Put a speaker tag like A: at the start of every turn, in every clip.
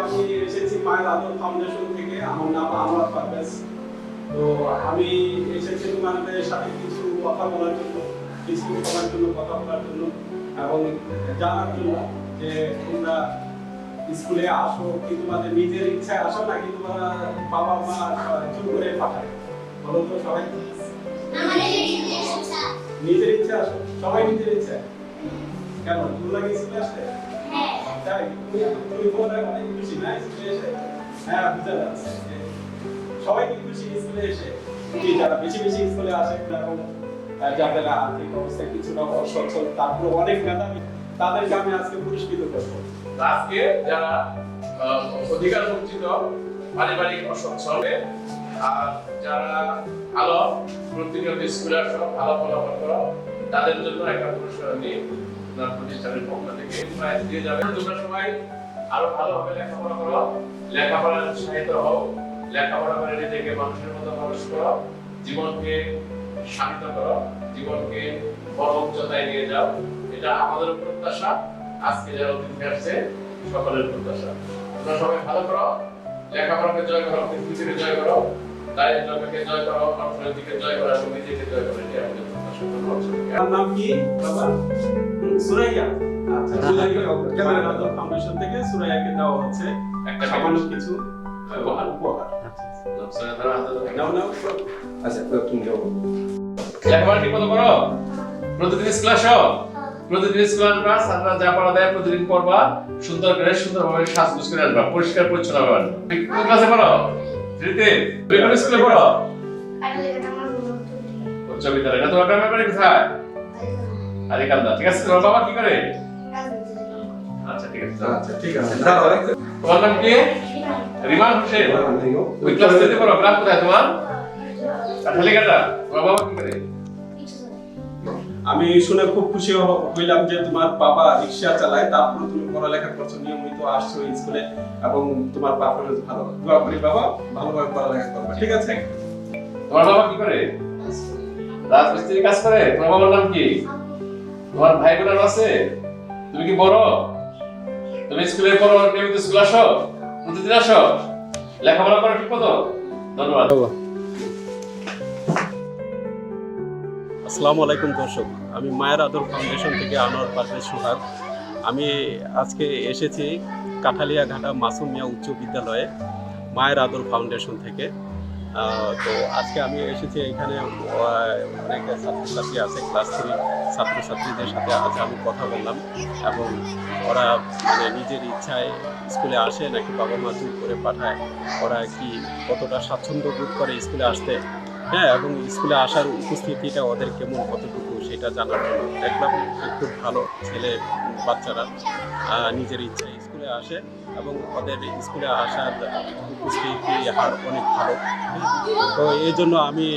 A: আমি এসেছি মায়ের আদর ফাউন্ডেশন থেকে। আমার নাম আনোয়ার পারভেজ। তো আমি এসেছি তোমাদের সাথে কিছু কথা বলার জন্য, কিছু সবার জন্য কথা বলার জন্য এবং জানার জন্য যে তোমরা স্কুলে আসো কি তোমাদের নিজের ইচ্ছায় আসো নাকি তোমরা বাবা মা জোর করে পাঠায়? বলো তো সবাই। নিজের ইচ্ছা আসো? সবাই নিজের ইচ্ছা? কেন ভালো লাগে স্কুলে আসতে? তাই তুমি বলে অনেক খুশি না স্কুলে এসে? হ্যাঁ, বুঝা যাচ্ছে সবাই কি খুশি স্কুলে এসে? কি যারা বেশি বেশি স্কুলে আসে এবং যাদের আর্থিক অবস্থা কিছুটা অসচ্ছল, তারপর অনেক মেধাবী, তাদেরকে আমি আজকে পুরস্কৃত করবো।
B: আজকে যারা অধিকার বঞ্চিত, পারিবারিক অসচ্ছল আর যারা ভালো প্রতিনিয়ত স্কুলে আসো, ভালো ফলাফল করো, তাদের জন্য একটা পুরস্কার নিয়ে প্রতিষ্ঠানের পক্ষ থেকে দিয়ে যাবে। তোমরা সবাই আরো ভালোভাবে লেখাপড়া করো, লেখাপড়ার উৎসাহিত হও, লেখাপড়া করে নিজেকে মানুষের মতো মানুষ করো, জীবনকে শান্ত করো, জীবনকে বড় উচ্চতায় নিয়ে যাও। এটা আমাদের প্রত্যাশা, আজকে যারা অতিথি আসছে সকলের প্রত্যাশা। তোমরা সবাই ভালো করো, লেখাপড়াকে জয় করো, পৃথিবীকে জয় করো, দারিদ্রকে জয় করো, অর্থনীতিকে জয় করো এবং নিজেকে জয় করো। এটা আমাদের প্রত্যাশা।
A: আমার নাম কি বাবা? সুরাইয়া। আচ্ছা, সুরাইয়া ক্যামেরা ফাউন্ডেশন থেকে সুরাইয়াকে দেওয়া হচ্ছে
B: একটা
A: সামান্য কিছু
B: উপহার।
A: নাও নাও।
C: আচ্ছা, তুমি যাও।
B: লেখাপড়া ঠিক মতো করো, প্রতিদিন স্কুলে আসো, প্রতিদিন স্কুলে আসবা, ছাত্ররা যা পড়া দেয় প্রতিদিন পড়বা, সুন্দর করে সুন্দরভাবে সাজগোজ করে আসবা, পরিষ্কার পরিচ্ছন্ন হবে। কোন ক্লাসে পড়ো? থ্রিতে। তুমি কোন স্কুলে পড়ো? উচ্চ বিদ্যালয়। না, তোমার গ্রামের বাড়ি কোথায়? আরিকান্দা। ঠিক আছে, তোমার বাবা কি করে? আচ্ছা, ঠিক আছে।
C: আচ্ছা, ঠিক আছে।
B: তোমার নাম কি? রিমান হোসেন। তুমি ক্লাস 3 তে পড়ো। গ্রাম কোথায় তোমার? কাঠালিঘাটা। তোমার বাবা কি করে?
A: আমি শুনে খুব খুশি হইলাম যে তোমার বাবা রিকশা চালায়, তারপরে তুমি পড়ালেখা করছো, নিয়মিত আসছো স্কুলে এবং তোমার পারফরম্যান্স ভালো। দোয়া করি বাবা ভালোভাবে পড়ালেখা করবে। ঠিক আছে।
B: তোমার বাবা কি করে? রাজমিস্ত্রি কাজ করে। তোমার বাবার নাম কি? তোমার ভাই বোন আছে? তুমি কি বড়? তুমি স্কুলে পড়ো, নিয়মিত স্কুল আসো, প্রতিদিন আসো, লেখাপড়া করো ঠিক মতো? ধন্যবাদ।
A: আসসালামু আলাইকুম দর্শক, আমি মায়ের আদর ফাউন্ডেশন থেকে আনোয়ার পারভেজ সোহাগ। আমি আজকে এসেছি কাঠালিয়াঘাটা মাসুম মিয়া উচ্চ বিদ্যালয়ে মায়ের আদর ফাউন্ডেশন থেকে। তো আজকে আমি এসেছি এখানে অনেক ছাত্রছাত্রী আছে, ক্লাস 3 ছাত্রছাত্রীদের সাথে আজ আমি কথা বললাম এবং ওরা মানে নিজের ইচ্ছায় স্কুলে আসে নাকি বাবা মা জোর করে পাঠায়, ওরা কি কতটা স্বাচ্ছন্দ্য বোধ করে স্কুলে আসতে, হ্যাঁ, এবং স্কুলে আসার উপস্থিতিটা ওদের কেমন কতটুকু সেটা জানার জন্য দেখলাম খুব ভালো ছেলে বাচ্চারা নিজের ইচ্ছায় স্কুলে আসে এবং ওদের স্কুলে আসার উপস্থিতি হার অনেক ভালো। তো এই জন্য আমি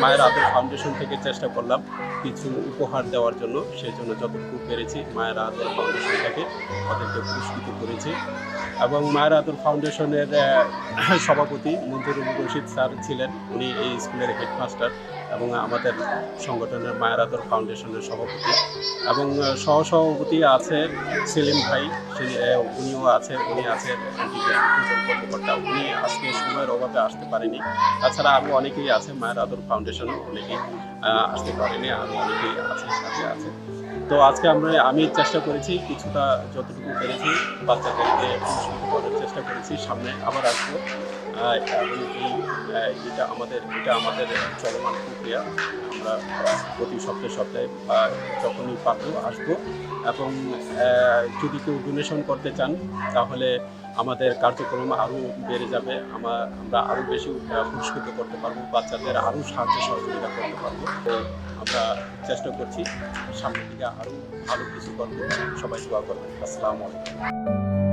A: মায়ের আদর ফাউন্ডেশন থেকে চেষ্টা করলাম কিছু উপহার দেওয়ার জন্য, সেই জন্য যতটুকু পেরেছি মায়ের আদর ফাউন্ডেশন থেকে ওদেরকে পুরস্কৃত করেছি। এবং মায়ের আদর ফাউন্ডেশনের সভাপতি মঞ্জুরুল রশিদ স্যার ছিলেন, উনি এই স্কুলের হেডমাস্টার এবং আমাদের সংগঠনের মায়ের আদর ফাউন্ডেশনের সভাপতি এবং সহসভাপতি আছে সেলিম ভাই, উনিও আছে, উনি আছেন কর্মকর্তা, উনি আজকে সময়ের অভাবে আসতে পারেনি। তাছাড়া আরও অনেকেই আছে মায়ের আদর ফাউন্ডেশনে, অনেকেই আসতে পারেনি, আরও অনেকেই আছে সাথে আছে। তো আজকে আমি চেষ্টা করেছি কিছুটা যতটুকু পেরেছি বাচ্চাদেরকে পুরস্কৃত করার চেষ্টা করেছি। সামনে আবার আসবো এবং এটা আমাদের চলমান প্রক্রিয়া। আমরা প্রতি সপ্তাহে বা যখনই পারবো আসবো এবং যদি কেউ ডোনেশন করতে চান তাহলে আমাদের কার্যক্রম আরও বেড়ে যাবে, আমরা আরও বেশি পুরস্কৃত করতে পারবো, বাচ্চাদের আরও সাহায্য সহযোগিতা করতে পারবো। তো আমরা চেষ্টা করছি সামনের দিকে আরও ভালো কিছু করবো। সবাই দোয়া করবেন। আসসালামু আলাইকুম।